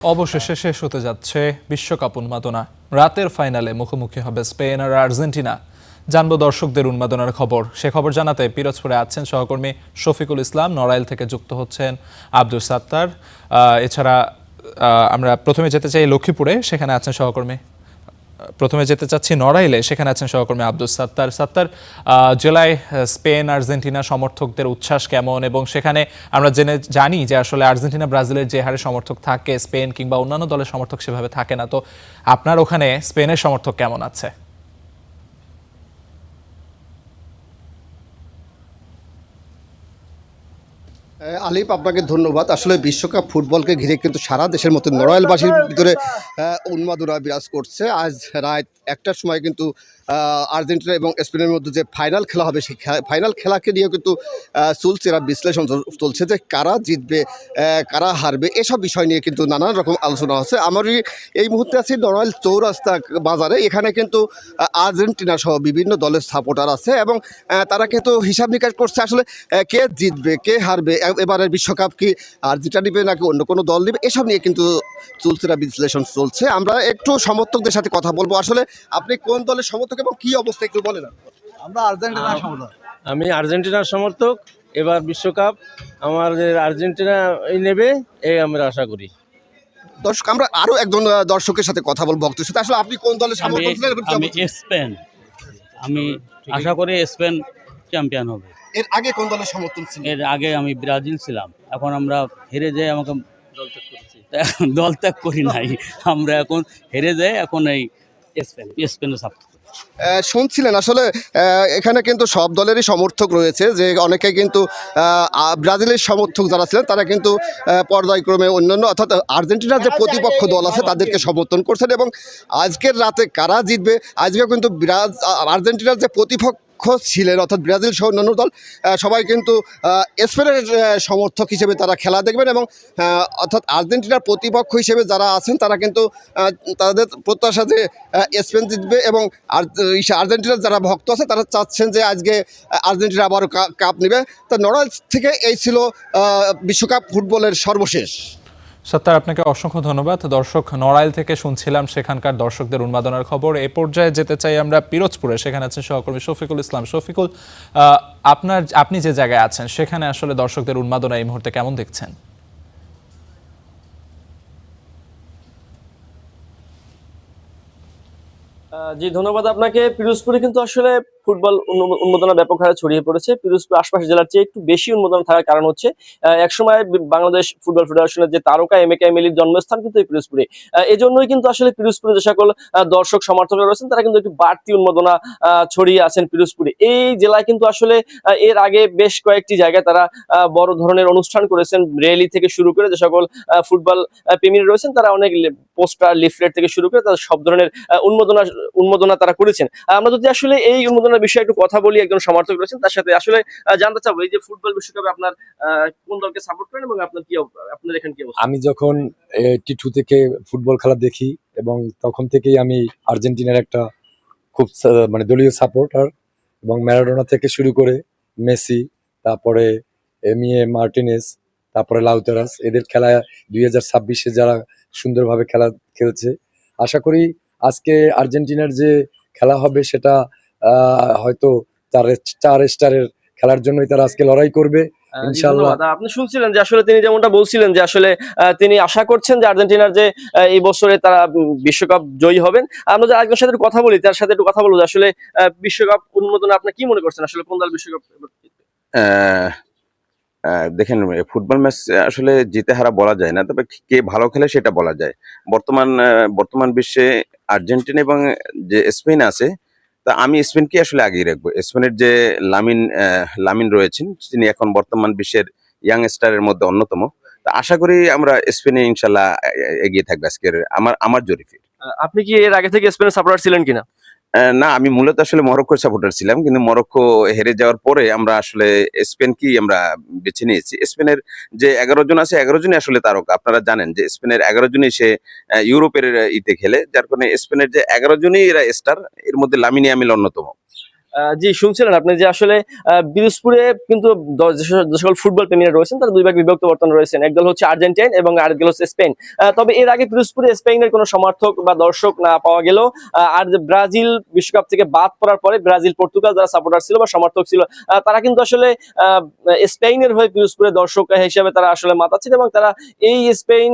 অবশেষে শেষ হতে যাচ্ছে বিশ্বকাপ উন্মাদনা। রাতের ফাইনালে মুখোমুখি হবে স্পেন আর আর্জেন্টিনা। জানবো দর্শকদের উন্মাদনার খবর। সে খবর জানাতে পিরোজপুরে আছেন সহকর্মী শফিকুল ইসলাম, নড়াইল থেকে যুক্ত হচ্ছেন আব্দুল সাত্তার। এছাড়া আমরা প্রথমে যেতে চাই লক্ষ্মীপুরে, সেখানে আছেন সহকর্মী। প্রথমে যেতে চাচ্ছি নড়াইলে, সেখানে আছেন সহকর্মী আব্দুল সাত্তার। সাত্তার, জেলায় স্পেন আর্জেন্টিনা সমর্থকদের উচ্ছ্বাস কেমন, এবং সেখানে আমরা জানি যে আসলে আর্জেন্টিনা ব্রাজিলের যে হারে সমর্থক থাকে, স্পেন কিংবা অন্যান্য দলের সমর্থক সেভাবে থাকে না, তো আপনার ওখানে স্পেনের সমর্থক কেমন আছে? আলিফ, আপনাকে ধন্যবাদ। আসলে বিশ্বকাপ ফুটবলকে ঘিরে কিন্তু সারা দেশের মতো নড়াইলবাসীর ভিতরে উন্মাদনা বিরাজ করছে। আজ রাত 1টার সময় কিন্তু আর্জেন্টিনা এবং স্পেনের মধ্যে যে ফাইনাল খেলা হবে, সেই ফাইনাল খেলাকে নিয়ে কিন্তু চলছে বিশ্লেষণ চলছে যে কারা জিতবে, কারা হারবে, এসব বিষয় নিয়ে কিন্তু নানান রকম আলোচনা হচ্ছে। আমারই এই মুহূর্তে আছি নড়াইল চৌরাস্তা বাজারে। এখানে কিন্তু আর্জেন্টিনা সহ বিভিন্ন দলের সাপোর্টার আছে এবং তারা কিন্তু হিসাব নিকাশ করছে আসলে কে জিতবে, কে হারবে, এবারের বিশ্বকাপ কি আর্জেন্টিনা নিবে নাকি অন্য কোনো দল নিবে, এসব নিয়ে কিন্তু চলছে বিশ্লেষণ চলছে। আমরা একটু সমর্থকদের সাথে কথা বলবো। আসলে আপনি কোন দলের সমর্থক এবং কি অবস্থা একটু বলেন। আমরা আর্জেন্টিনার সমর্থক। আমি আর্জেন্টিনার সমর্থক। এবার বিশ্বকাপ আমাদের আর্জেন্টিনা নেবে, এই আমরা আশা করি। দর্শক, আমরা আরো একজন দর্শকের সাথে কথা বলবো, ভক্তের সাথে। আসলে আপনি কোন দলের সমর্থক ছিলেন? আমি স্পেন। আমি আশা করি স্পেন চ্যাম্পিয়ন হবে। এর আগে কোন দলের সমর্থন ছিলেন? এর আগে আমি ব্রাজিল ছিলাম। এখন আমরা হেরে যাই, আমাকে দল ত্যাগ করি নাই। আমরা এখন হেরে যাই, এখন এই স্পেনের সাপোর্ট। শুনছিলেন আসলে এখানে কিন্তু সব দলেরই সমর্থক রয়েছে, যে অনেকে কিন্তু ব্রাজিলের সমর্থক যারা ছিলেন তারা কিন্তু পর্যায়ক্রমে অন্যান্য অর্থাৎ আর্জেন্টিনার যে প্রতিপক্ষ দল আছে তাদেরকে সমর্থন করছেন। এবং আজকের রাতে কারা জিতবে, আজকে কিন্তু আর্জেন্টিনার যে প্রতিপক্ষ ছিলেন অর্থাৎ ব্রাজিল সহ অন্যান্য দল সবাই কিন্তু স্পেনের সমর্থক হিসেবে তারা খেলা দেখবেন। এবং অর্থাৎ আর্জেন্টিনার প্রতিপক্ষ হিসেবে যারা আছেন তারা কিন্তু তাদের প্রত্যাশা যে স্পেন জিতবে, এবং আর্জেন্টিনার যারা ভক্ত আছে তারা চাচ্ছেন যে আজকে আর্জেন্টিনা আবারও কাপ নেবে। তো নড়াইল থেকে এই ছিল বিশ্বকাপ ফুটবলের সর্বশেষ। সাত্তার, আপনাকে অসংখ্য ধন্যবাদ। দর্শক, নড়াইল থেকে শুনছিলাম সেখানকার দর্শকদের উন্মাদনার খবর। এ পর্যায়ে যেতে চাই আমরা পিরোজপুরে, সেখানে আছেন সহকর্মী শফিকুল ইসলাম। শফিকুল, আপনি যে জায়গায় আছেন সেখানে আসলে দর্শকদের উন্মাদনা এই মুহূর্তে কেমন দেখছেন? জি, ধন্যবাদ আপনাকে। পিরোজপুরে কিন্তু আসলে ফুটবল উন্মাদনা ব্যাপক হারে ছড়িয়ে পড়েছে। পিরোজপুর আশপাশের জেলার চেয়ে একটু বেশি উন্মাদনা থাকার কারণ হচ্ছে একসময় বাংলাদেশ ফুটবল ফেডারেশনের যে তারকা এম.এ. কাইম জন্মস্থান কিন্তু এই পিরোজপুরে। এজন্যই কিন্তু আসলে পিরোজপুরে যে সকল দর্শক সমর্থকরা রয়েছেন তারা কিন্তু একটু বাড়তি উন্মাদনা ছড়িয়ে আছেন পিরোজপুরে। এই জেলায় কিন্তু আসলে এর আগে বেশ কয়েকটি জায়গায় তারা বড় ধরনের অনুষ্ঠান করেছেন। র্যালি থেকে শুরু করে যে সকল ফুটবল প্রেমীরা রয়েছেন তারা অনেক পোস্টার, লিফলেট থেকে শুরু করে তারা সব ধরনের উন্মাদনা তারা করেছেন। আমরা যদি আসলে এই উন্মাদনার বিষয়ে একটু কথা বলি, একজন সমর্থক রয়েছেন তার সাথে আসলে জানতে চাবো এই যে ফুটবল বিশ্বকাপে আপনার কোন দলকে সাপোর্ট করেন এবং আপনার এখানে কি অবস্থা? আমি যখন টি2 থেকে ফুটবল খেলা দেখি এবং তখন থেকেই আমি আর্জেন্টিনার একটা খুব দলীয় সাপোর্টার, এবং ম্যারাডোনা থেকে শুরু করে মেসি, তারপরে এমিয়ে মার্টিনেজ, তারপরে লাউতারাস, এদের খেলা 2026-এ যারা সুন্দরভাবে খেলা খেলছে। আশা করি আজকে আর্জেন্টিনার যে খেলা হবে সেটা হয়তো তার 4 স্টারের খেলার জন্যই তারা আজকে লড়াই করবে ইনশাআল্লাহ। আপনি শুনছিলেন যে আসলে তিনি যেমনটা বলছিলেন যে আসলে তিনি আশা করছেন যে আর্জেন্টিনার যে এই বছরে তারা বিশ্বকাপ জয়ী হবেন। আমরা যে আরেকজনের সাথে কথা বলি, তার সাথে একটু কথা বলবো যে আসলে বিশ্বকাপ উন্মাদনা আপনি কি মনে করছেন, আসলে কোন দল বিশ্বকাপ জিতবে? দেখেন, ফুটবল ম্যাচ আসলে জিতে হারা বলা যায় না, তবে কে ভালো খেলে সেটা বলা যায়। বর্তমান বিশ্বে আর্জেন্টিনা এবং যে স্পেন আছে, তা আমি স্পেনকে আসলে আগিয়ে রাখবো। স্পেনের যে লামিন রয়েছেন, তিনি এখন বর্তমান বিশ্বের ইয়াং স্টারের মধ্যে অন্যতম। তা আশা করি আমরা স্পেনে ইনশাল্লাহ এগিয়ে থাকবো আজকের আমার জরিপে। আপনি কি এর আগে থেকে স্পেনের সাপোর্টার ছিলেন কিনা? না, আমি মূলত আসলে মরক্কোর সাপোর্টার ছিলাম, কিন্তু মরক্কো হেরে যাওয়ার পরে আমরা আসলে স্পেনকেই আমরা বেছে নিয়েছি। স্পেনের যে 11 জন আছে, 11 জনই আসলে তারকা। আপনারা জানেন যে স্পেনের 11 জনই সে ইউরোপের খেলে, যার কারণে স্পেনের যে 11 জনই এরা স্টার, এর মধ্যে লামিন ইয়ামাল অন্যতম। জি, শুনছিলেন আপনি যে আসলে পিরোজপুরে কিন্তু যে সকল ফুটবল প্রেমীরা রয়েছেন তারা দুই ভাগে বিভক্ত বর্তমান রয়েছেন, একদল হচ্ছে আর্জেন্টাইন এবং আরেকদল হচ্ছে স্পেন। তবে এর আগে পিরোজপুরে স্পেনের কোনো সমর্থক বা দর্শক না পাওয়া গেলেও আর যে ব্রাজিল বিশ্বকাপ থেকে বাদ পড়ার পরে ব্রাজিল পর্তুগাল যারা সাপোর্টার ছিল বা সমর্থক ছিল তারা কিন্তু আসলে স্পেনের হয়ে পিরোজপুরে দর্শক হিসেবে তারা আসলে মাতাচ্ছেন, এবং তারা এই স্পেন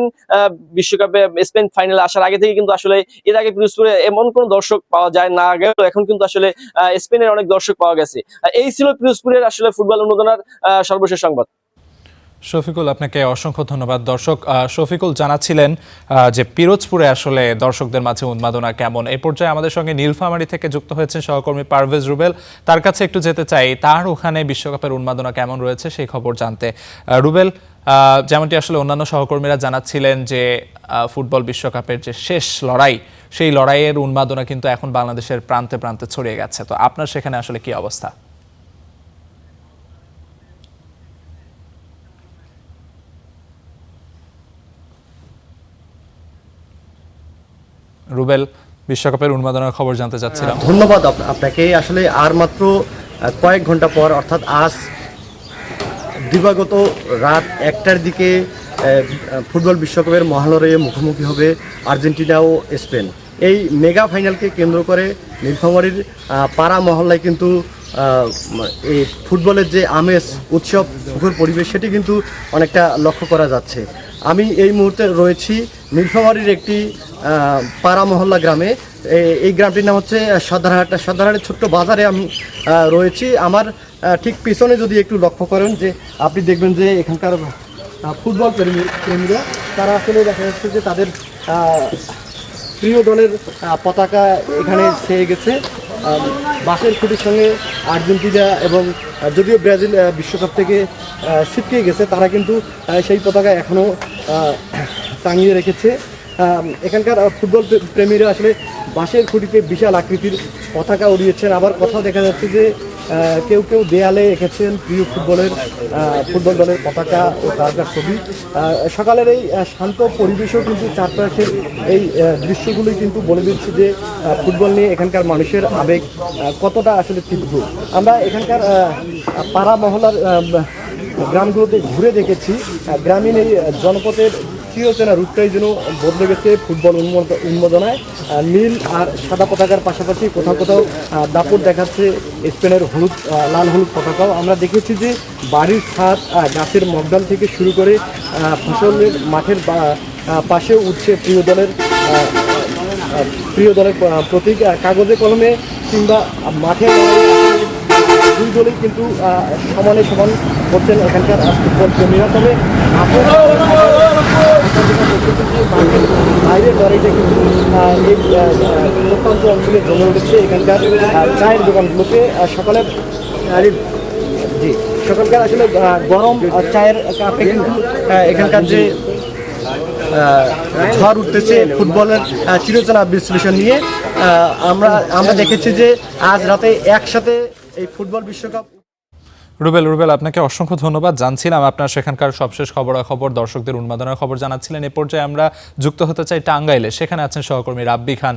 বিশ্বকাপে স্পেন ফাইনালে আসার আগে থেকে কিন্তু আসলে এর আগে পিরোজপুরে এমন কোনো দর্শক পাওয়া যায় না গেল, এখন কিন্তু আসলে স্পেনের অনেক দর্শক পাওয়া গেছে। এই ছিল পিরোজপুরের আসলে ফুটবল উন্মোদনার সর্বশেষ সংবাদ। শফিকুল, আপনাকে অসংখ্য ধন্যবাদ। দর্শক, শফিকুল জানাচ্ছিলেন যে পিরোজপুরে আসলে দর্শকদের মাঝে উন্মাদনা কেমন। এই পর্যায়ে আমাদের সঙ্গে নীলফামারী থেকে যুক্ত হয়েছেন সহকর্মী পারভেজ রুবেল। তার কাছে একটু যেতে চাই, তার ওখানে বিশ্বকাপের উন্মাদনা কেমন রয়েছে সেই খবর জানতে। রুবেল, যেমনটি আসলে অন্যান্য সহকর্মীরা জানাচ্ছিলেন যে ফুটবল বিশ্বকাপের যে শেষ লড়াই, সেই লড়াইয়ের উন্মাদনা কিন্তু এখন বাংলাদেশের প্রান্তে প্রান্তে ছড়িয়ে গেছে। তো আপনার সেখানে আসলে কি অবস্থা? রুবেল, বিশ্বকাপের উন্মাদনার খবর জানতে চাচ্ছিলাম। ধন্যবাদ আপনাকে। আসলে আর মাত্র কয়েক ঘন্টা পর, অর্থাৎ আজ দিবাগত রাত 1টার দিকে ফুটবল বিশ্বকাপের মহালড়াইয়ে মুখোমুখি হবে আর্জেন্টিনা ও স্পেন। এই মেগা ফাইনালকে কেন্দ্র করে নীলফামারীর পাড়া মহল্লায় কিন্তু এই ফুটবলের যে আমেজ, উৎসব মুখর পরিবেশ, সেটি কিন্তু অনেকটা লক্ষ্য করা যাচ্ছে। আমি এই মুহূর্তে রয়েছি নীলফামারীর একটি পাড়া মহল্লা গ্রামে। এই গ্রামটির নাম হচ্ছে সদরহাট। সদরহাটের ছোট্ট বাজারে আমি রয়েছি। আমার ঠিক পিছনে যদি একটু লক্ষ্য করেন, যে আপনি দেখবেন যে এখানকার ফুটবল প্রেমীরা তারা আসলে দেখা যাচ্ছে যে তাদের প্রিয় দলের পতাকা এখানে ছেয়ে গেছে। বাঁশের খুঁটির সঙ্গে আর্জেন্টিনা এবং যদিও ব্রাজিল বিশ্বকাপ থেকে ছিটকে গেছে, তারা কিন্তু সেই পতাকা এখনও টাঙিয়ে রেখেছে। এখানকার ফুটবল প্রেমীরা আসলে বাঁশের খুঁটিতে বিশাল আকৃতির পতাকা উড়িয়েছেন। আবার কোথাও দেখা যাচ্ছে যে কেউ কেউ দেয়ালে এঁকেছেন প্রিয় ফুটবল দলের পতাকা ও তারকার ছবি। সকালের এই শান্ত পরিবেশও কিন্তু চারপাশের এই দৃশ্যগুলি কিন্তু বলে দিচ্ছে যে ফুটবল নিয়ে এখানকার মানুষের আবেগ কতটা আসলে তীব্র। আমরা এখানকার পাড়া মহল্লার গ্রামগুলোতে ঘুরে দেখেছি, গ্রামীণ এই জনপথের চিরচেনা রূপটাই যেন বদলে গেছে ফুটবল উন্মোদনায়। নীল আর সাদা পতাকার পাশাপাশি কোথাও কোথাও দাপট দেখাচ্ছে স্পেনের লাল হলুদ পতাকাও। আমরা দেখেছি যে বাড়ির ছাদ, গাছের মগডাল থেকে শুরু করে ফসলের মাঠের পাশেও উঠছে প্রিয় দলের প্রতীক। কাগজে কলমে কিংবা মাঠে দুই দলই কিন্তু সমানে সমান করছেন এখানকার ফুটবল প্রেমীরা। তবে বাইরের লড়াইটা কিন্তু এই প্রত্যন্ত অঞ্চলে জমে উঠেছে এখানকার চায়ের দোকানগুলোতে। সকালকার আসলে গরম চায়ের কাপে কিন্তু এখানকার যে ঝড় উঠতেছে ফুটবলের চিরচেনা বিশ্লেষণ নিয়ে। আমরা দেখেছি যে আজ রাতে একসাথে এই ফুটবল বিশ্বকাপ। রুবেল, আপনাকে অসংখ্য ধন্যবাদ। জানছিলাম আপনার সেখানকার সবশেষ খবরাখবর, দর্শকদের উন্মাদনার খবর জানাচ্ছিলেন। এ পর্যায়ে আমরা যুক্ত হতে চাই টাঙ্গাইলে। সেখানে আছেন সহকর্মী রাব্বি খান।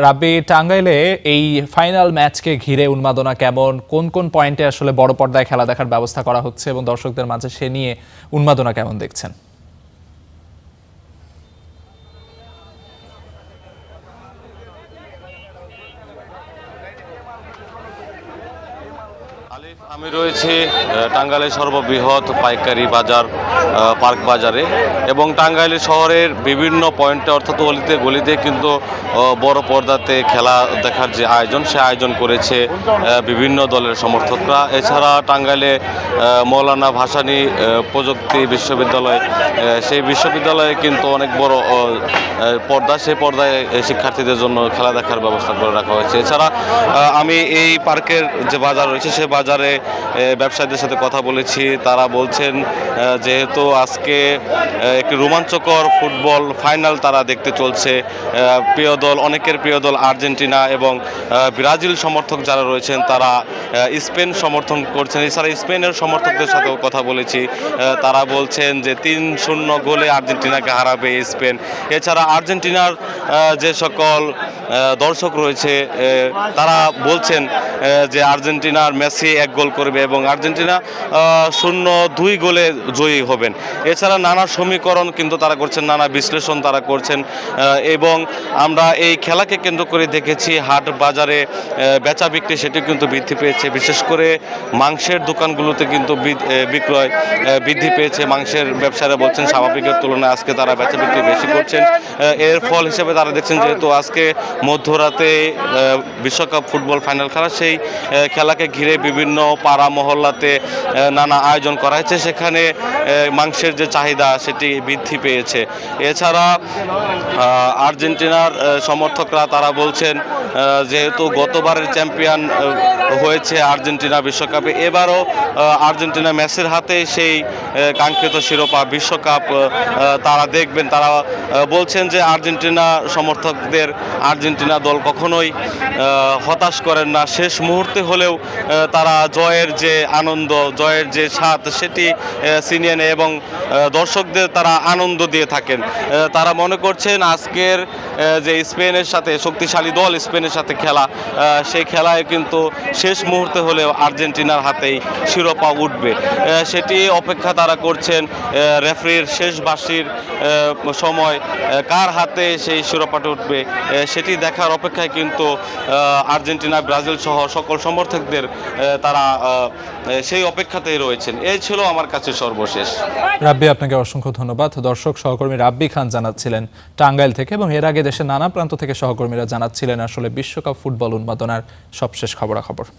রাব্বি, টাঙ্গাইলে এই ফাইনাল ম্যাচকে ঘিরে উন্মাদনা কেমন? কোন কোন পয়েন্টে আসলে বড় পর্দায় খেলা দেখার ব্যবস্থা করা হচ্ছে এবং দর্শকদের মাঝে সে নিয়ে উন্মাদনা কেমন দেখছেন? আমি রয়েছি টাঙ্গাইলের সর্ববৃহৎ পাইকারি বাজার পার্ক বাজারে, এবং টাঙ্গাইল শহরের বিভিন্ন পয়েন্টে অর্থাৎ অলিতে গলিতে কিন্তু বড় পর্দাতে খেলা দেখার যে আয়োজন, সে আয়োজন করেছে বিভিন্ন দলের সমর্থকরা। এছাড়া টাঙ্গাইলে মৌলানা ভাসানী প্রযুক্তি বিশ্ববিদ্যালয়, সেই বিশ্ববিদ্যালয়ে কিন্তু অনেক বড় পর্দা, সেই পর্দায় শিক্ষার্থীদের জন্য খেলা দেখার ব্যবস্থা করে রাখা হয়েছে। এছাড়া আমি এই পার্কের যে বাজার রয়েছে সে বাজারে ব্যবসায়ীদের সাথে কথা বলেছি। তারা বলছেন যেহেতু আজকে একটি রোমাঞ্চকর ফুটবল ফাইনাল তারা দেখতে চলছে, অনেকের প্রিয় দল আর্জেন্টিনা এবং ব্রাজিল সমর্থক যারা রয়েছেন তারা স্পেন সমর্থন করছেন। এছাড়া স্পেনের সমর্থকদের সাথেও কথা বলেছি, তারা বলছেন যে 3-0 গোলে আর্জেন্টিনাকে হারাবে স্পেন। এছাড়া আর্জেন্টিনার যে সকল দর্শক রয়েছে তারা বলছেন যে আর্জেন্টিনার মেসি 1 গোল করবে এবং আর্জেন্টিনা 0-2 গোলে জয়ী হবেন। এছাড়া নানা সমীকরণ কিন্তু তারা করছেন, নানা বিশ্লেষণ তারা করছেন এবং আমরা এই খেলাকে কেন্দ্র করে দেখেছি হাট বাজারে বেচা বিক্রি সেটি কিন্তু বৃদ্ধি পেয়েছে। বিশেষ করে মাংসের দোকানগুলোতে কিন্তু বিক্রয় বৃদ্ধি পেয়েছে। মাংসের ব্যবসায়ীরা বলছেন স্বাভাবিকের তুলনায় আজকে তারা বেচা বিক্রি বেশি করছেন। এর ফল হিসেবে তারা দেখছেন যেহেতু আজকে মধ্যরাতে বিশ্বকাপ ফুটবল ফাইনাল খেলা, সেই খেলাকে ঘিরে বিভিন্ন পাড়া মহল্লাতে নানা আয়োজন করা হয়েছে, সেখানে মাংসের যে চাহিদা সেটি বৃদ্ধি পেয়েছে। এছাড়া আর্জেন্টিনার সমর্থকরা তারা বলছেন যেহেতু গতবারের চ্যাম্পিয়ন হয়েছে আর্জেন্টিনা বিশ্বকাপে, এবারও আর্জেন্টিনা মেসির হাতে সেই কাঙ্ক্ষিত শিরোপা বিশ্বকাপ তারা দেখবেন। তারা বলছেন যে আর্জেন্টিনা সমর্থকদের আর্জেন্টিনা দল কখনোই হতাশ করেন না, শেষ মুহূর্তে হলেও তারা জয়ের যে আনন্দ, জয়ের যে স্বাদ সেটি ছিনিয়ে নেয় এবং দর্শকদের তারা আনন্দ দিয়ে থাকেন। তারা মনে করছেন আজকের যে স্পেনের সাথে শক্তিশালী দল স্পেনের সাথে খেলা, সেই খেলায় কিন্তু শেষ মুহূর্তে হলেও আর্জেন্টিনার হাতেই শিরোপা উঠবে, সেটি অপেক্ষা তারা করছেন। রেফারির শেষ বাঁশির সময় কার হাতে সেই শিরোপাটা উঠবে সেটি দেখার অপেক্ষায় কিন্তু আর্জেন্টিনা, ব্রাজিল সহ সকল সমর্থকদের তারা সেই অপেক্ষাতেই রয়েছেন। এই ছিল আমার কাছে সর্বশেষ। রাব্বি, আপনাকে অসংখ্য ধন্যবাদ। দর্শক সহকর্মী রাব্বি খান জানাচ্ছিলেন টাঙ্গাইল থেকে, এবং এর আগে দেশের নানা প্রান্ত থেকে সহকর্মীরা জানাচ্ছিলেন আসলে বিশ্বকাপ ফুটবল উন্মাদনার সবশেষ খবরাখবর।